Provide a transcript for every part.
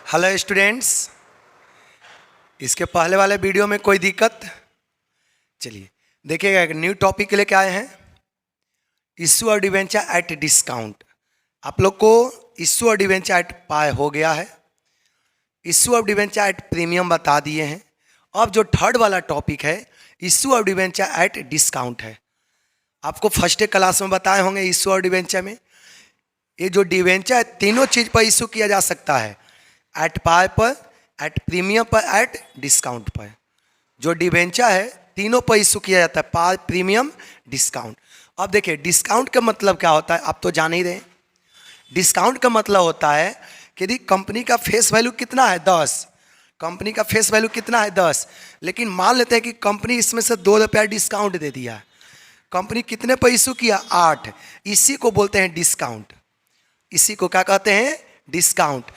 Hello students, इसके पहले वाले वीडियो में कोई दिक्कत? चलिए देखिएगा, एक न्यू टॉपिक लेके आए हैं, इशू और डिवेंचर एट डिस्काउंट। आप लोग को इशू और डिवेंचर एट पाए हो गया है, इशू और डिवेंचर एट प्रीमियम बता दिए हैं। अब जो थर्ड वाला टॉपिक है इशू और डिवेंचर एट डिस्काउंट है। आपको फर्स्ट क्लास में बताए होंगे इशू और डिवेंचर में ये जो डिवेंचर है तीनों चीज़ पर इशू किया जा सकता है, एट पाए पर, एट प्रीमियम पर, एट डिस्काउंट पर। जो डिवेंचर है तीनों पर इशू किया जाता है, पाए, प्रीमियम, डिस्काउंट। अब देखिए डिस्काउंट का मतलब क्या होता है, आप तो जान ही रहे। डिस्काउंट का मतलब होता है कि यदि कंपनी का फेस वैल्यू कितना है 10, कंपनी का फेस वैल्यू कितना है 10, लेकिन मान लेते हैं कि कंपनी इसमें से 2 रुपया डिस्काउंट दे दिया। कंपनी कितने पर इशू किया? 8। इसी को बोलते हैं डिस्काउंट। इसी को क्या कहते हैं? डिस्काउंट।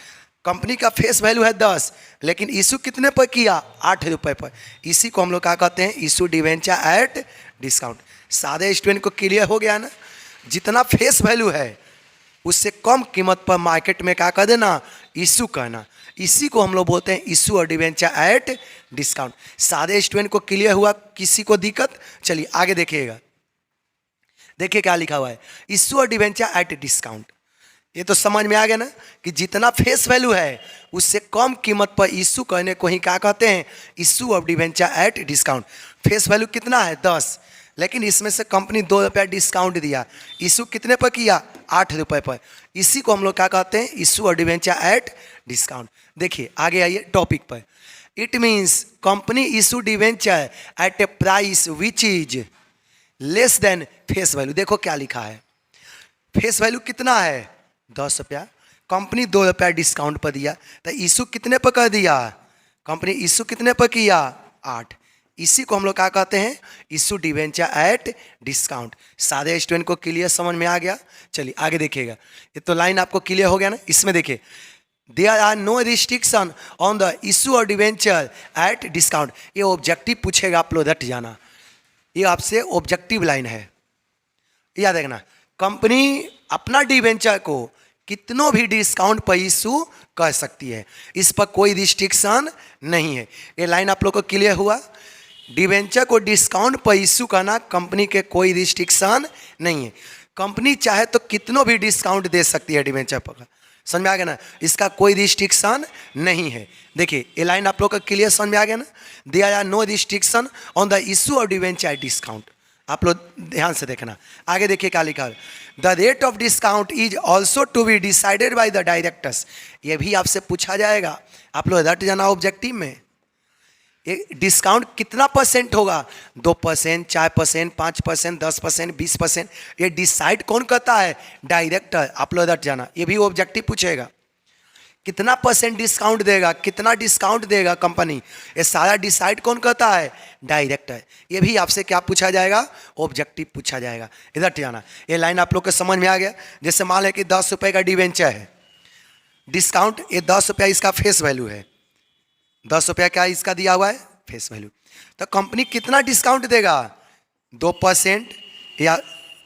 कंपनी का फेस वैल्यू है 10, लेकिन इशू कितने पर किया? 8 रुपये पर। इसी को हम लोग क्या कहते हैं? Issue debenture at discount. सारे स्टूडेंट को क्लियर हो गया ना? जितना फेस वैल्यू है उससे कम कीमत पर मार्केट में क्या कर देना? इशू करना। इसी को हम लोग बोलते हैं इशू और डिवेंचर एट डिस्काउंट। सारे स्टूडेंट को क्लियर हुआ? किसी को दिक्कत? चलिए आगे देखिएगा, देखिए क्या लिखा हुआ है, इशू और डिवेंचर एट डिस्काउंट। ये तो समझ में आ गया ना कि जितना फेस वैल्यू है उससे कम कीमत पर इशू करने को ही क्या कहते हैं? Issue of debenture at discount. Face value कितना है? 10, लेकिन इसमें से कंपनी 2 रुपया डिस्काउंट दिया। इशू कितने पर किया? 8 रुपये पर। इसी को हम लोग क्या कहते हैं? इशू और डिवेंचर एट डिस्काउंट। देखिए आगे आइए टॉपिक पर। It means company issue debenture at a price which is less than face value. देखो क्या लिखा है, फेस वैल्यू कितना है? 10 रुपया। कंपनी 2 रुपया डिस्काउंट पर दिया, तो इशू कितने पर कर दिया? कंपनी इशू कितने पर किया? 8। इसी को हम लोग क्या कहते हैं? Issue debenture at discount. सारे स्टूडेंट को क्लियर समझ में आ गया? चलिए आगे देखिएगा, ये तो लाइन आपको क्लियर हो गया ना? इसमें देखिए, there are no restriction on the issue और डिवेंचर एट डिस्काउंट। ये ऑब्जेक्टिव पूछेगा, आप लोग रट जाना, ये आपसे ऑब्जेक्टिव लाइन है, याद रखना। कंपनी अपना डिवेंचर को कितनों भी डिस्काउंट पर इशू कर सकती है, इस पर कोई रिस्ट्रिक्शन नहीं है। ये लाइन आप लोग को क्लियर हुआ? डिवेंचर को डिस्काउंट पर इशू करना कंपनी के कोई रिस्ट्रिक्शन नहीं है। कंपनी चाहे तो कितनों भी डिस्काउंट दे सकती है डिवेंचर पर, समझ में आ गया ना? इसका कोई रिस्ट्रिक्शन नहीं है। देखिए ये लाइन आप लोग का क्लियर समझ में आ गया ना? There are no restriction on the issue of debenture discount. आप लोग ध्यान से देखना। आगे देखिए क्या लिखा है, the rate of discount is also to be decided by the directors. ये भी आपसे पूछा जाएगा, आप लोग रट जाना ऑब्जेक्टिव में। ये डिस्काउंट कितना परसेंट होगा? 2%, 4%, 5%, 10%, 20%। ये डिसाइड कौन करता है? डायरेक्टर। आप लोग रट जाना, ये भी ऑब्जेक्टिव पूछेगा। कितना परसेंट डिस्काउंट देगा, कितना डिस्काउंट देगा कंपनी, ये सारा डिसाइड कौन करता है? डायरेक्टर। ये भी आपसे क्या पूछा जाएगा? ऑब्जेक्टिव पूछा जाएगा। इधर जाना, ये लाइन आप लोग को समझ में आ गया? जैसे मान लें कि 10 रुपये का डिवेंचर है, डिस्काउंट ये 10 रुपया इसका फेस वैल्यू है, 10 रुपया क्या इसका दिया हुआ है? Face value. तो कंपनी कितना डिस्काउंट देगा? 2% या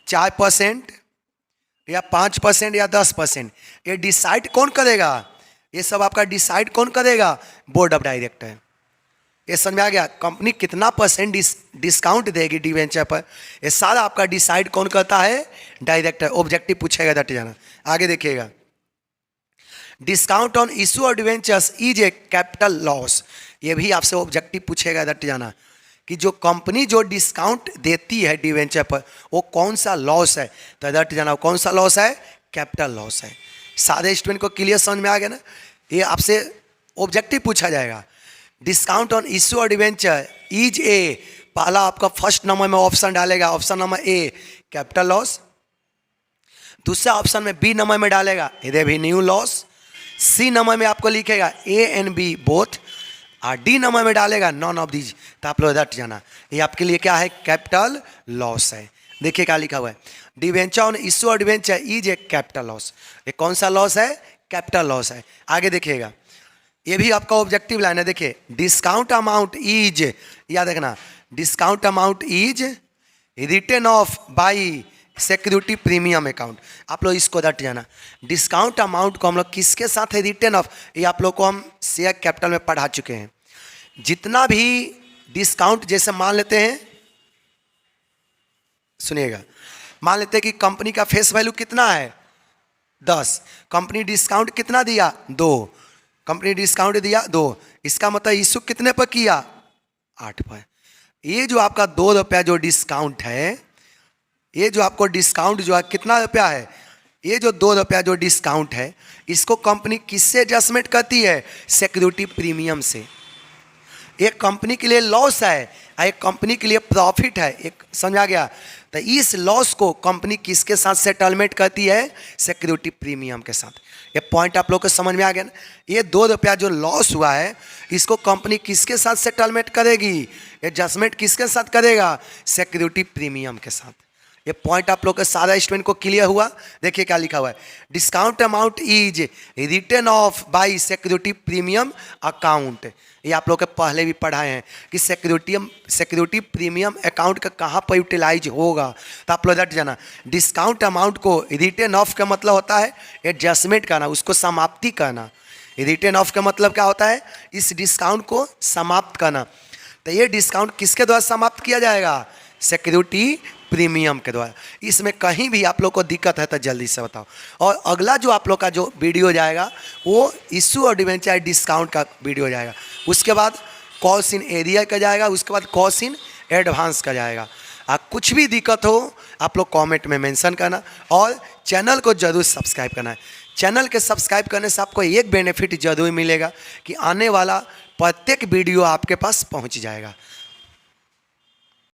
4% या 5% या 10%। ये डिसाइड कौन करेगा? ये सब आपका डिसाइड कौन करेगा? Board of director. ये समझ में आ गया? कंपनी कितना परसेंट डिस्काउंट देगी डिवेंचर पर, ये सारा आपका डिसाइड कौन करता है? डायरेक्टर। ऑब्जेक्टिव पूछेगा, डट जाना। आगे देखिएगा, डिस्काउंट ऑन इशू और debentures is a capital loss. ये भी आपसे ऑब्जेक्टिव पूछेगा, डट जाना, कि जो कंपनी जो डिस्काउंट देती है डिवेंचर पर वो कौन सा लॉस है? तो डट जाना, कौन सा लॉस है? कैपिटल लॉस है। सारे स्टूडेंट को क्लियर समझ में आ गया ना? ये आपसे ऑब्जेक्टिव पूछा जाएगा। डिस्काउंट ऑन इशू और डिवेंचर इज ए, पहला आपका फर्स्ट नंबर में ऑप्शन डालेगा, option number A capital loss. दूसरा ऑप्शन में बी नंबर में डालेगा रेवेन्यू लॉस। सी नंबर में आपको लिखेगा ए एंड बी बोथ, और डी नंबर में डालेगा नॉन ऑफ दीज। तो आप लोग रट जाना, ये आपके लिए क्या है? कैपिटल लॉस है। देखिए क्या लिखा हुआ है, डिवेंचर ऑन इशू और debenture is a capital loss. ये कौन सा लॉस है? कैपिटल लॉस है। आगे देखिएगा, ये भी आपका ऑब्जेक्टिव लाइन है। देखिए डिस्काउंट अमाउंट इज, याद रखना, discount amount is written off by security premium account. आप लोग इसको रट जाना। डिस्काउंट अमाउंट को हम लोग किसके साथ है, रिटर्न ऑफ, ये आप लोग को हम शेयर कैपिटल में पढ़ा चुके हैं। जितना भी डिस्काउंट, जैसे मान लेते हैं, सुनिएगा, मान लेते हैं कि कंपनी का फेस वैल्यू कितना है 10, कंपनी डिस्काउंट कितना दिया 2, कंपनी डिस्काउंट दिया 2, इसका मतलब इशू कितने पर किया 8 पर। ये जो आपका 2 रुपया जो डिस्काउंट है, ये जो आपको डिस्काउंट जो है कितना रुपया है, ये जो 2 रुपया जो डिस्काउंट है, इसको कंपनी किससे एडजस्टमेंट करती है, सिक्योरिटी प्रीमियम से। एक कंपनी के लिए लॉस है, एक कंपनी के लिए प्रॉफिट है, एक समझा गया। तो इस लॉस को कंपनी किसके साथ सेटलमेंट करती है, सिक्योरिटी प्रीमियम के साथ। ये पॉइंट आप लोग को समझ में आ गया ना। ये 2 रुपया जो लॉस हुआ है, इसको कंपनी किसके साथ सेटलमेंट करेगी, एडजस्टमेंट किसके साथ करेगा, सिक्योरिटी प्रीमियम के साथ। ये पॉइंट आप लोग का सारा स्टूडेंट को क्लियर हुआ। देखिए क्या लिखा हुआ है, discount amount is return of bye security premium account. ये आप लोग के पहले भी पढ़ाए हैं कि सिक्योरिटी प्रीमियम अकाउंट का कहाँ पर यूटिलाइज होगा। तो आप लोग रट जाना, डिस्काउंट अमाउंट को रिटर्न ऑफ का मतलब होता है एडजस्टमेंट करना, उसको समाप्ति करना। रिटर्न ऑफ का मतलब क्या होता है, इस डिस्काउंट को समाप्त करना। तो ये डिस्काउंट किसके द्वारा समाप्त किया जाएगा, सिक्योरिटी प्रीमियम के द्वारा। इसमें कहीं भी आप लोग को दिक्कत है तो जल्दी से बताओ। और अगला जो आप लोग का जो वीडियो जाएगा वो इशू और डिवेंचर डिस्काउंट का वीडियो जाएगा। उसके बाद कॉस्ट इन एरिया का जाएगा, उसके बाद कॉस्ट इन एडवांस का जाएगा। कुछ भी दिक्कत हो आप लोग कमेंट में मेंशन करना और चैनल को जरूर सब्सक्राइब करना है। चैनल के सब्सक्राइब करने से आपको एक बेनिफिट जरूर मिलेगा कि आने वाला प्रत्येक वीडियो आपके पास पहुंच जाएगा।